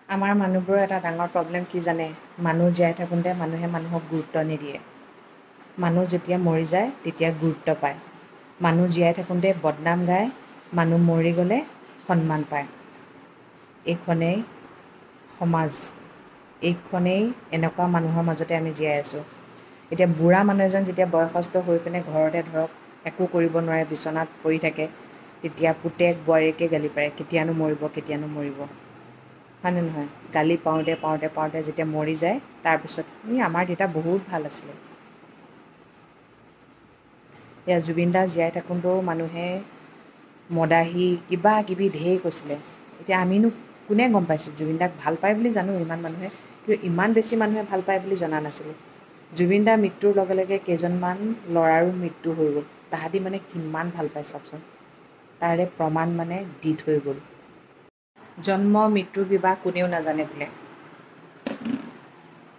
আমাৰ মানুহবোৰৰ এটা ডাঙৰ প্ৰব্লেম কি জানে? মানুহ জীয়াই থাকোঁতে মানুহে মানুহক গুৰুত্ব নিদিয়ে। মানুহ যেতিয়া মৰি যায় তেতিয়া গুৰুত্ব পায়। মানুহ জীয়াই থাকোঁতে বদনাম গায়, মানুহ মৰি গ'লে সন্মান পায়। এইখনেই সমাজ, এইখনেই এনেকুৱা মানুহৰ মাজতে আমি জীয়াই আছোঁ। এতিয়া বুঢ়া মানুহ এজন যেতিয়া বয়সস্থ হৈ পিনে ঘৰতে ধৰক একো কৰিব নোৱাৰে, বিচনাত পৰি থাকে, তেতিয়া পুতেক বোৱাৰীয়েকে গালি পাৰে, কেতিয়ানো মৰিব, কেতিয়ানো মৰিব। হয়নে নহয়? গালি পাওঁতে পাওঁতে পাওঁতে যেতিয়া মৰি যায়, তাৰপিছত আমাৰ দেউতা বহুত ভাল আছিলে। এয়া জুবিন দা জীয়াই থাকোঁতেও মানুহে মদাহী কিবা কিবি ঢেৰ কৈছিলে। এতিয়া আমিনো কোনে গম পাইছোঁ? জুবিন দাক ভাল পায় বুলি জানো ইমান মানুহে, কিন্তু ইমান বেছি মানুহে ভাল পায় বুলি জনা নাছিলোঁ। জুবিন দাৰ মৃত্যুৰ লগে লগে কেইজনমান ল'ৰাৰো মৃত্যু হৈ গ'ল। তাহাঁতি মানে কিমান ভাল পায় চাওকচোন, তাৰে প্ৰমাণ মানে দি থৈ গ'ল। জন্ম মৃত্যু বিবাহ কোনেও নাজানে বোলে।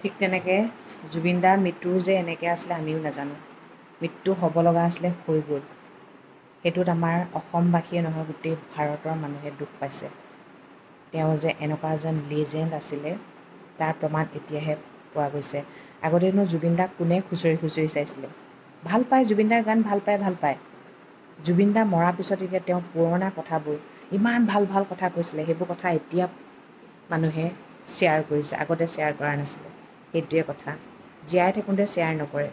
ঠিক তেনেকৈ জুবিন দাৰ মৃত্যুও যে এনেকৈ আছিলে আমিও নাজানো। মৃত্যু হ'ব লগা আছিলে, হৈ গ'ল। সেইটোত আমাৰ অসমবাসীয়ে নহয়, গোটেই ভাৰতৰ মানুহে দুখ পাইছে। তেওঁ যে এনেকুৱা এজন লেজেণ্ড আছিলে, তাৰ প্ৰমাণ এতিয়াহে পোৱা গৈছে। আগতেনো জুবিন দাক কোনে খুচৰি খুচৰি চাইছিলে? ভাল পায়, জুবিন দাৰ গান ভাল পায়, ভাল পায়। জুবিন দা মৰাৰ পিছত এতিয়া তেওঁ পুৰণা কথাবোৰ ইমান ভাল ভাল কথা কৈছিলে, সেইবোৰ কথা এতিয়া মানুহে শ্বেয়াৰ কৰিছে, আগতে শ্বেয়াৰ কৰা নাছিলে। সেইটোৱে কথা, জীয়াই থাকোঁতে শ্বেয়াৰ নকৰে।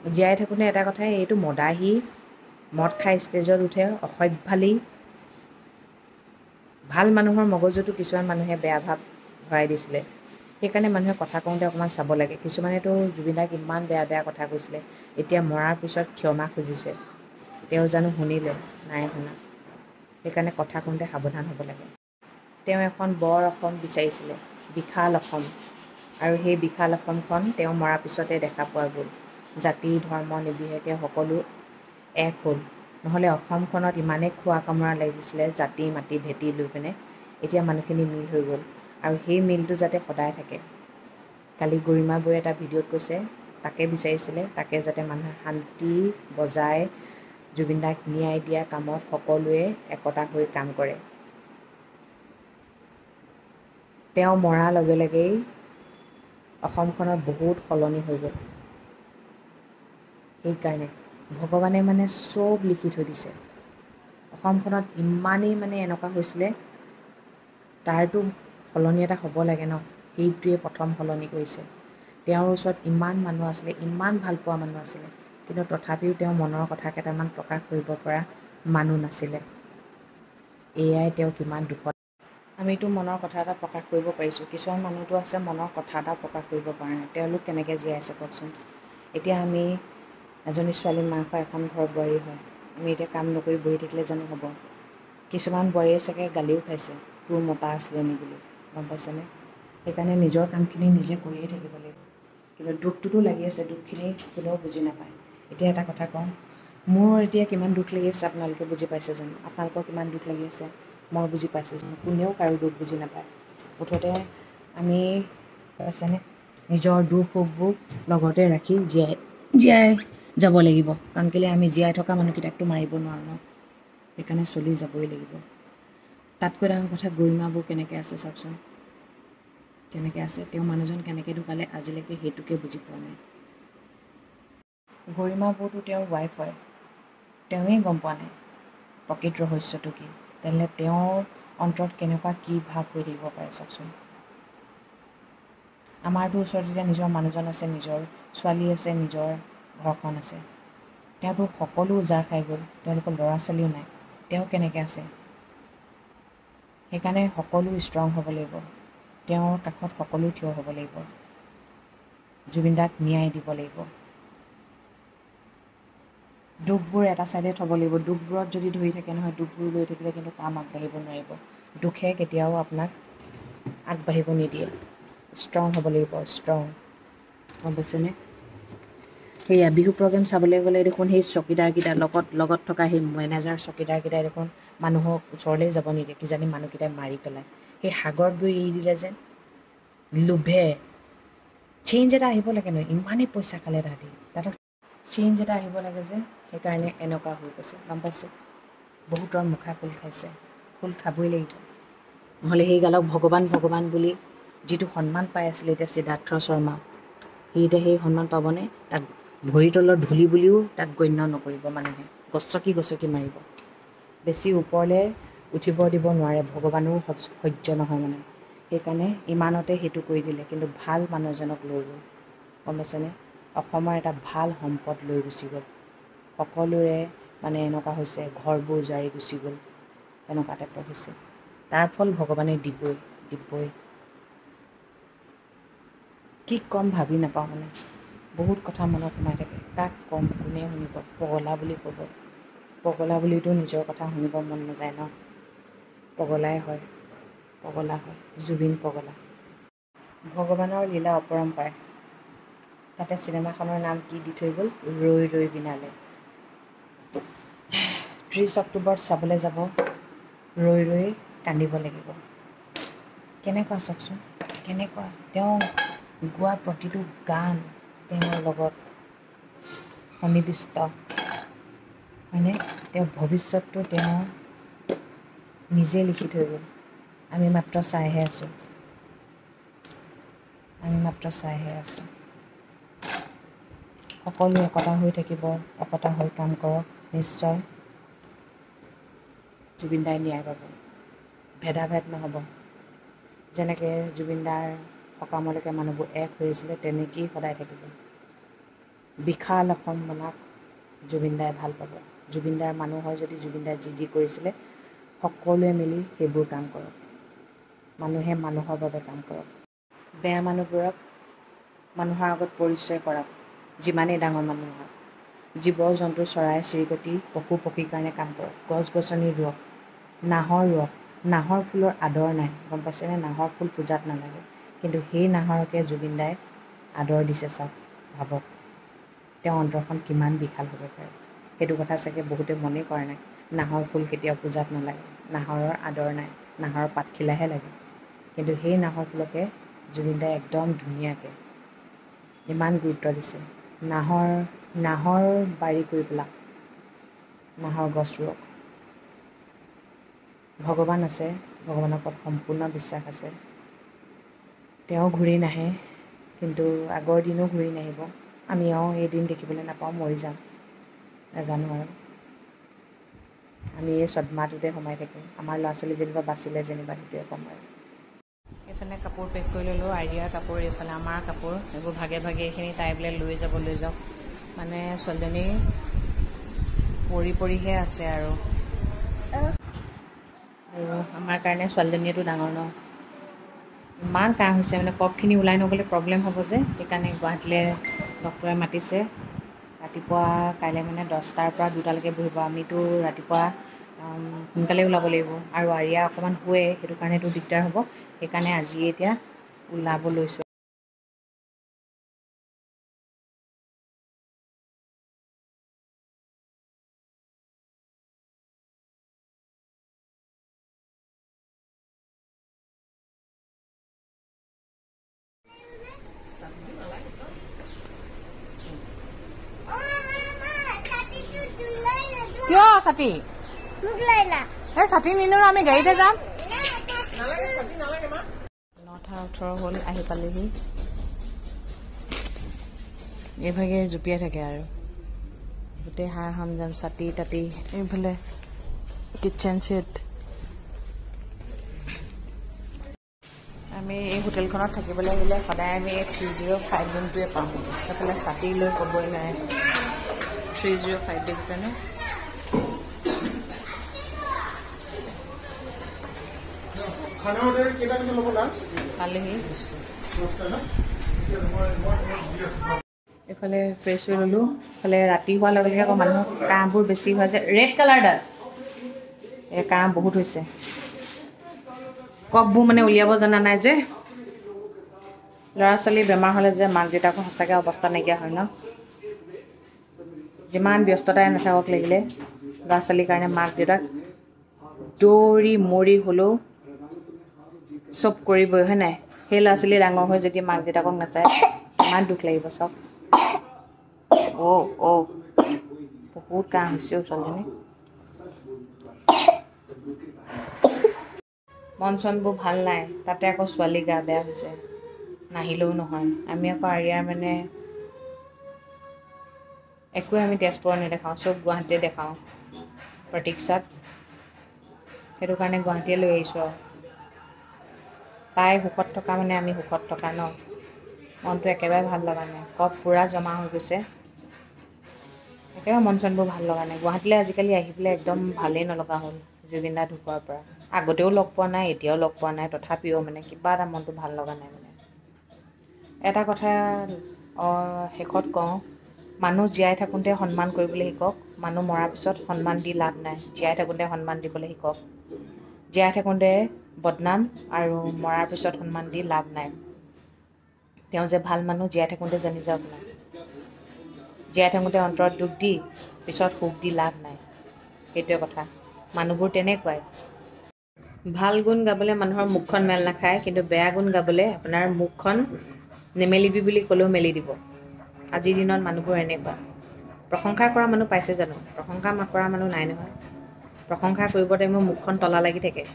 জীয়াই থাকোঁতে এটা কথাই, এইটো মদাহী, মদ খাই ষ্টেজত উঠে, অসভ্যালী। ভাল মানুহৰ মগজুতো কিছুমান মানুহে বেয়া ভাৱ ভৰাই দিছিলে। সেইকাৰণে মানুহে কথা কওঁতে অকণমান চাব লাগে। কিছুমানেতো জুবিন দাক ইমান বেয়া বেয়া কথা কৈছিলে, এতিয়া মৰাৰ পিছত ক্ষমা খুজিছে। তেওঁ জানো শুনিলে? নাই শুনা। সেইকাৰণে কথা কওঁতে সাৱধান হ'ব লাগে। তেওঁ এখন বৰ অসম বিচাৰিছিলে, বিশাল অসম, আৰু সেই বিশাল অসমখন তেওঁ মৰাৰ পিছতে দেখা পোৱা গ'ল। জাতি ধৰ্ম নিৰ্বিশেষে সকলো এক হ'ল। নহ'লে অসমখনত ইমানেই খোৱা কামোৰা লাগিছিলে, জাতি মাটি ভেটি লৈ পিনে। এতিয়া মানুহখিনি মিল হৈ গ'ল, আৰু সেই মিলটো যাতে সদায় থাকে। কালি গৰিমা বৌয়ে এটা ভিডিঅ'ত কৈছে, তাকে বিচাৰিছিলে, তাকে যাতে মানুহে শান্তি বজাই জুবিন দাক ন্যায় দিয়া কামত সকলোৱে একতা হৈ কাম কৰে। তেওঁ মৰাৰ লগে লগেই অসমখনত বহুত সলনি হৈ গ'ল। সেইকাৰণে ভগৱানে মানে চব লিখি থৈ দিছে। অসমখনত ইমানেই মানে এনেকুৱা হৈছিলে, তাৰতো সলনি এটা হ'ব লাগে ন? সেইটোৱে প্ৰথম সলনি কৰিছে। তেওঁৰ ওচৰত ইমান মানুহ আছিলে, ইমান ভাল পোৱা মানুহ আছিলে, কিন্তু তথাপিও তেওঁ মনৰ কথা কেইটামান প্ৰকাশ কৰিব পৰা মানুহ নাছিলে। এয়াই তেওঁ কিমান দুখত। আমিতো মনৰ কথা এটা প্ৰকাশ কৰিব পাৰিছোঁ, কিছুমান মানুহতো আছে মনৰ কথা এটা প্ৰকাশ কৰিব পৰা নাই। তেওঁলোক কেনেকৈ জীয়াই আছে কওকচোন? এতিয়া আমি এজনী ছোৱালী মাক হয়, এখন ঘৰৰ বোৱাৰী হয়, আমি এতিয়া কাম নকৰি বহি থাকিলে জানো হ'ব? কিছুমান বোৱাৰীয়ে চাগে গালিও খাইছে, তোৰ মতা আছিলে নি বুলি, গম পাইছেনে? সেইকাৰণে নিজৰ কামখিনি নিজে কৰিয়ে থাকিব লাগিব। কিন্তু দুখটোতো লাগি আছে, দুখখিনি কোনেও বুজি নাপায়। এতিয়া এটা কথা কওঁ, মোৰ এতিয়া কিমান দুখ লাগি আছে আপোনালোকে বুজি পাইছে জানো? আপোনালোকৰ কিমান দুখ লাগি আছে মই বুজি পাইছোঁ জানো? কোনেও কাৰো দুখ বুজি নাপায়। মুঠতে আমি পাইছেনে, নিজৰ দুখ সুখবোৰ লগতে ৰাখি জীয়াই যাব লাগিব। কাৰণ কেলৈ আমি জীয়াই থকা মানুহকেইটাকতো মাৰিব নোৱাৰোঁ ন? সেইকাৰণে চলি যাবই লাগিব। তাতকৈ ডাঙৰ কথা, গৰিমা বৌ কেনেকৈ আছে চাওকচোন, কেনেকৈ আছে। তেওঁ মানুহজন কেনেকৈ ঢুকালে আজিলৈকে সেইটোকে বুজি পোৱা নাই। গৰিমা বৌতো তেওঁৰ ৱাইফ হয়, তেওঁৱেই গম পোৱা নাই প্ৰকৃত ৰহস্যটো কি। তেনেহ'লে তেওঁৰ অন্তৰত কেনেকুৱা কি ভাৱ হৈ থাকিব পাৰে চাওকচোন। আমাৰতো ওচৰত এতিয়া নিজৰ মানুহজন আছে, নিজৰ ছোৱালী আছে, নিজৰ ঘৰখন আছে, তেওঁতো সকলো উজাৰ খাই গ'ল, তেওঁলোকৰ ল'ৰা ছোৱালীও নাই, তেওঁ কেনেকৈ আছে? সেইকাৰণে সকলো ষ্ট্ৰং হ'ব লাগিব, তেওঁৰ কাষত সকলো থিয় হ'ব লাগিব, জুবিন দাক ন্যায় দিব লাগিব। দুখবোৰ এটা ছাইডে থ'ব লাগিব। দুখবোৰত যদি ধৰি থাকে নহয়, দুখবোৰ লৈ থাকিলে কিন্তু কাম আগবাঢ়িব নোৱাৰিব। দুখে কেতিয়াও আপোনাক আগবাঢ়িব নিদিয়ে। ষ্ট্ৰং হ'ব লাগিব, ষ্ট্ৰং, গম পাইছেনে? সেয়া বিহু প্ৰগ্ৰেম চাবলৈ গ'লে দেখোন সেই চকীদাৰকেইটা লগত থকা সেই মেনেজাৰ চকীদাৰকেইটাই দেখোন মানুহক ওচৰলৈ যাব নিদিয়ে, কিজানি মানুহকেইটাই মাৰি পেলায়। সেই সাগৰত গৈ এৰি দিলে যে, লোভে। চেঞ্জ এটা আহিব লাগে নহয়, ইমানেই পইচা খালে তাহাঁতি, তাহাঁতক চেঞ্জ এটা আহিব লাগে যে, সেইকাৰণে এনেকুৱা হৈ গৈছে, গম পাইছে? বহুতৰ মুখা খোল খাইছে, খোল খাবই লাগিব। নহ'লে সেইগালক ভগৱান ভগৱান বুলি যিটো সন্মান পাই আছিলে এতিয়া সিদ্ধাৰ্থ শৰ্মা, সি এতিয়া সেই সন্মান পাবনে? তাক ভৰিৰ তলৰ ধূলি বুলিও তাক গণ্য নকৰিব মানুহে, গছকি গছকি মাৰিব। বেছি ওপৰলৈ উঠিব দিব নোৱাৰে, ভগৱানো সহ্য নহয় মানে। সেইকাৰণে ইমানতে সেইটো কৰি দিলে, কিন্তু ভাল মানুহ এজনক লৈ গ'ল, গম পাইছেনে? অসমৰ এটা ভাল সম্পদ লৈ গুচি গ'ল। সকলোৰে মানে এনেকুৱা হৈছে ঘৰবোৰ জাৰি গুচি গ'ল, এনেকুৱা টাইপৰ হৈছে। তাৰ ফল ভগৱানে দিবই। কি ক'ম ভাবি নাপাওঁ মানে, বহুত কথা মনত সোমাই থাকে। কাক ক'ম, কোনে শুনিব? পগলা বুলি ক'ব। পগলা বুলিতো নিজৰ কথা শুনিব মন নাযায় ন? পগলাই হয়, জুবিন পগলা। ভগৱানৰ লীলা অপৰম্পাৰ। তাতে চিনেমাখনৰ নাম কি দি থৈ গ'ল? ৰৈ ৰৈ বিনালে। 30 অক্টোবৰত চাবলৈ যাব, ৰৈ ৰৈ কান্দিব লাগিব। কেনেকুৱা চাওকচোন, কেনেকুৱা তেওঁ গোৱা প্ৰতিটো গান তেওঁৰ লগত সন্নিৱিষ্ট, হয়নে? তেওঁৰ ভৱিষ্যতটো তেওঁ নিজে লিখি থৈ গ'ল, আমি মাত্ৰ চাইহে আছোঁ। সকলো একতা হৈ থাকিব, একতা হৈ কাম কৰক, নিশ্চয় জুবিনদাই ন্যায় পাব, ভেদাভেদ নহ'ব। যেনেকৈ জুবিনদাৰ সকামলৈকে মানুহবোৰ এক হৈ আছিলে, তেনেকেই সদায় থাকিব। বিশাল অসম বনাওক, জুবিনদাই ভাল পাব। জুবিনদাৰ মানুহ হয় যদি জুবিনদাই যি কৰিছিলে সকলোৱে মিলি সেইবোৰ কাম কৰক। মানুহে মানুহৰ বাবে কাম কৰক। বেয়া মানুহবোৰক মানুহৰ আগত পৰিচয় কৰাওক, যিমানেই ডাঙৰ মানুহ হওক। জীৱ জন্তু চৰাই চিৰিকটি পশু পক্ষীৰ কাৰণে কাম কৰক। গছ গছনি ৰুৱক, নাহৰ ৰুৱক। নাহৰ ফুলৰ আদৰ নাই, গম পাইছেনে? নাহৰ ফুল পূজাত নালাগে, কিন্তু সেই নাহৰকে জুবিনদাই আদৰ দিছে চাওক, ভাবক তেওঁৰ অন্তৰখন কিমান বিশাল হ'ব পাৰে। সেইটো কথা চাগে বহুতে মনেই কৰা নাই। নাহৰ ফুল কেতিয়াও পূজাত নালাগে, নাহৰৰ আদৰ নাই, নাহৰৰ পাতখিলাহে লাগে। কিন্তু সেই নাহৰ ফুলকে জুবিনদাই একদম ধুনীয়াকৈ ইমান গুৰুত্ব দিছে। নাহৰ বাৰী কৰি পেলাওক, নাহৰ গছ ৰুৱক। ভগৱান আছে, ভগৱানৰ ওপৰত সম্পূৰ্ণ বিশ্বাস আছে। তেওঁ ঘূৰি নাহে, কিন্তু আগৰ দিনো ঘূৰি নাহিব। আমি এই দিন দেখিবলৈ নাপাওঁ, মৰি যাম, নাজানো আৰু। আমি এই চদমাটোতে সোমাই থাকিম। আমাৰ ল'ৰা ছোৱালী যেনিবা বাচিলে যেনিবা, সেইটোৱে ক'ম আৰু। এইফালে কাপোৰ পেক কৰি ল'লোঁ, আইডিয়াৰ কাপোৰ, এইফালে আমাৰ কাপোৰ, এইবোৰ ভাগে ভাগে এইখিনি তাই বোলে লৈ যাওক। মানে ছোৱালীজনী পৰিহে আছে আৰু আমাৰ কাৰণে ছোৱালীজনীয়েতো ডাঙৰ ন। ইমান কাহ হৈছে মানে, কফখিনি ওলাই নগ'লে প্ৰব্লেম হ'ব যে, সেইকাৰণে গুৱাহাটীলৈ ডক্টৰে মাতিছে। ৰাতিপুৱা কাইলৈ মানে 10টাৰ পৰা 2টালৈকে বহিব। আমিতো ৰাতিপুৱা সোনকালে ওলাব লাগিব, আৰু আৰিয়া অকণমান শুৱে, সেইটো কাৰণেতো দিগদাৰ হ'ব। সেইকাৰণে আজি এতিয়া ওলাব লৈছোঁ। কিয় ছাতি? এই ছাতি নিনিও, আমি গাড়ীতে যাম। 9:18 হ'ল, আহি পালেহি। এইভাগে জুপিয়াই থাকে আৰু গোটেই সাৰ সৰঞ্জাম, ছাতি তাতি, এইফালে কিটচেন ছেট। আমি এই হোটেলখনত থাকিবলৈ আহিলে সদায় আমি এই 305 ৰুমটোৱে পাওঁ। সেইফালে ছাতি লৈ ক'বই নাই। 305 দেখিছেনে? পালেহি। এইফালে ফ্ৰেছ হৈ ল'লোঁ। এইফালে ৰাতি হোৱাৰ লগে লগে আকৌ মানুহৰ কাহবোৰ বেছি হয় যে, ৰেড কালাৰডাল এই কাহ বহুত হৈছে। কফবোৰ মানে উলিয়াব জনা নাই যে। ল'ৰা ছোৱালী বেমাৰ হ'লে যে মাক দেউতাকৰ সঁচাকৈ অৱস্থা নাইকিয়া হয় ন। যিমান ব্যস্ততাই নাথাকক লাগিলে, ল'ৰা ছোৱালীৰ কাৰণে মাক দেউতাক দৌৰি মৰি হ'লেও চব কৰিবই, হয় নাই? সেই ল'ৰা ছোৱালী ডাঙৰ হৈ যদি মাক দেউতাকক নাচায়, ইমান দুখ লাগিব চাওক। বহুত কাহ হৈছে ছোৱালীজনী। মন চনবোৰ ভাল নাই, তাতে আকৌ ছোৱালী গা বেয়া হৈছে, নাহিলেও নহয়। আমি আকৌ আৰিয়াৰ মানে একোৱে আমি তেজপুৰত নেদেখাওঁ, চব গুৱাহাটীতে দেখাওঁ প্ৰতীক্ষাত। সেইটো কাৰণে গুৱাহাটীয়ে লৈ আহিছোঁ আৰু। তাই সুখত থকা মানে আমি সুখত থকা ন, মনটো একেবাৰে ভাল লগা নাই, কফ পূৰা জমা হৈ গৈছে, একেবাৰে মন চনবোৰ ভাল লগা নাই। গুৱাহাটীলৈ আজিকালি আহি পেলাই একদম ভালেই নলগা হ'ল জুবিন দা ঢুকোৱাৰ পৰা। আগতেও লগ পোৱা নাই, এতিয়াও লগ পোৱা নাই, তথাপিও মানে কিবা এটা মনটো ভাল লগা নাই মানে। এটা কথা শেষত কওঁ, মানুহ জীয়াই থাকোঁতে সন্মান কৰিবলৈ শিকক, মানুহ মৰাৰ পিছত সন্মান দি লাভ নাই, জীয়াই থাকোঁতে সন্মান দিবলৈ শিকক। জীয়াই থাকোঁতে বদনাম আৰু মৰাৰ পিছত সন্মান দি লাভ নাই। তেওঁ যে ভাল মানুহ জীয়াই থাকোঁতে জানি যাওক না, জীয়াই থাকোঁতে অন্তৰত দুখ দি পিছত সুখ দি লাভ নাই, সেইটোৱে কথা। মানুহবোৰ তেনেকুৱাই। ভাল গুণ গাবলৈ মানুহৰ মুখখন মেল নাখায়, কিন্তু বেয়া গুণ গাবলৈ আপোনাৰ মুখখন নেমেলিবি বুলি ক'লেও মেলি দিব। আজিৰ দিনত মানুহবোৰ এনেকুৱা। প্ৰশংসা কৰা মানুহ পাইছে জানো? প্ৰশংসা নকৰা মানুহ নাই নহয়। প্ৰশংসা কৰিব টাইমত মুখখন তলা লাগি থাকে।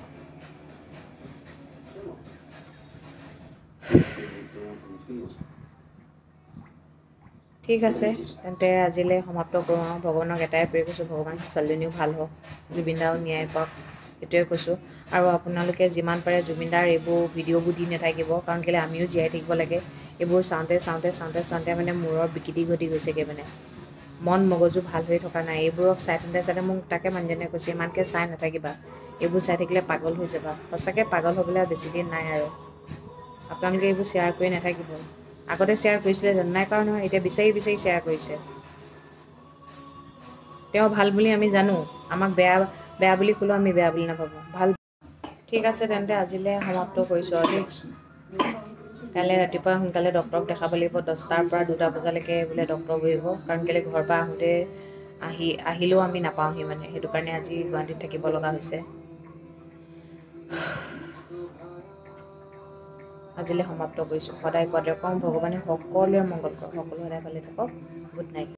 ঠিক আছে তেন্তে আজিলৈ সমাপ্ত কৰোঁ আৰু। ভগৱানক এটাই প্ৰে কৰিছোঁ, ভগৱান ছোৱালীজনীও ভাল হওক, জুবিন দাও ন্যায় পাওক, সেইটোৱে কৈছোঁ। আৰু আপোনালোকে যিমান পাৰে জুবিন দাৰ এইবোৰ ভিডিঅ'বোৰ দি নাথাকিব, কাৰণ কেলৈ আমিও জীয়াই থাকিব লাগে। এইবোৰ চাওঁতে মানে মূৰৰ বিকৃতি ঘটি গৈছেগৈ মানে। মন মগজু ভাল হৈ থকা নাই, এইবোৰক চাই থাকোঁতে মোক তাকে মানুহজনে কৈছে, ইমানকৈ চাই নাথাকিবা, এইবোৰ চাই থাকিলে পাগল হৈ যাবা। সঁচাকৈ পাগল হ'বলৈ বেছি দিন নাই আৰু। আপোনালোকে এইবোৰ শ্বেয়াৰ কৰি নাথাকিব। আগতে শ্বেয়াৰ কৰিছিলে জানো? নাই কৰা নহয়। এতিয়া বিচাৰি বিচাৰি শ্বেয়াৰ কৰিছে। তেওঁ ভাল বুলি আমি জানো, আমাক বেয়া বুলি ক'লেও আমি বেয়া বুলি নাভাবোঁ, ভাল। ঠিক আছে তেন্তে আজিলৈ সমাপ্ত কৰিছোঁ আৰু দেই। কাইলৈ ৰাতিপুৱা সোনকালে ডক্টৰক দেখাব লাগিব, 10টাৰ পৰা 2টা বজালৈকে বোলে ডক্টৰ বহিব, কাৰণ কেলৈ ঘৰৰ পৰা আহোঁতে আহিলেও আমি নাপাওঁহি মানে, সেইটো কাৰণে আজি গুৱাহাটীত থাকিব লগা হৈছে। আজিলৈ সমাপ্ত কৰিছোঁ। সদায় কোৱাদৰে কওঁ, ভগৱানে সকলোৰে মংগল কৰক, সকলো সদায় ভালে থাকক। Good night.